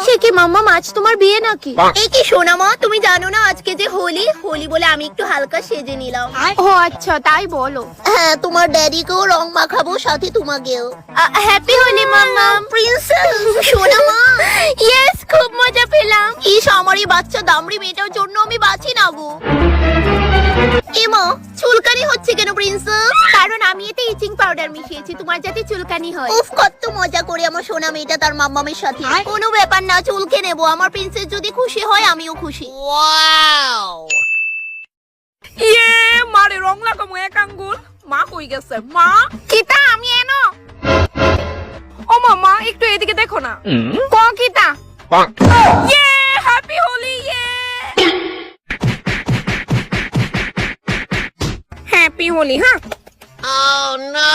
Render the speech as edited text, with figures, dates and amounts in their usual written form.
সে কি মাম্মা, আজ তোমার বিয়ে নাকি? এই কি সোনা মা, তুমি জানো না আজকে যে হোলি বলে আমি একটু হালকা সেজে নিলাম। ও আচ্ছা, তাই বলো। হ্যাঁ, তোমার ড্যাডিকেও রং মাখাবো, সাথে তোমাকেও। হ্যাপি হোলি মাম্মা। প্রিন্সেস সোনা মা। ইয়েস, খুব মজা পেলাম। ইস, আমার এই বাচ্চা দামড়ি মেয়েটার জন্য আমি বাঁচি না গো। এমা, চুলকানি হচ্ছে কেন প্রিন্সেস? কারণ আমি এতে ইচিং পাউডার মিশিয়েছি, তোমার যাতে চুলকানি হয়। উফ, কত মজা করে আমার সোনা মেয়েটা তার মাম্মামের সাথে। কোনো ব্যাপার না, চুলকে নেবো। আমার প্রিন্সেস যদি খুশি হয় আমিও খুশি। ইয়ে মারে রং লাগামো এক আঙ্গুল। মা কই গেছে? মা কিতা, আমি এনো। ও মা একটু এদিকে দেখো না। ক কিতা? ইয়ে হ্যাপি হোলি। ইয়ে হ্যাপি হোলি। হ্যাঁ Oh no!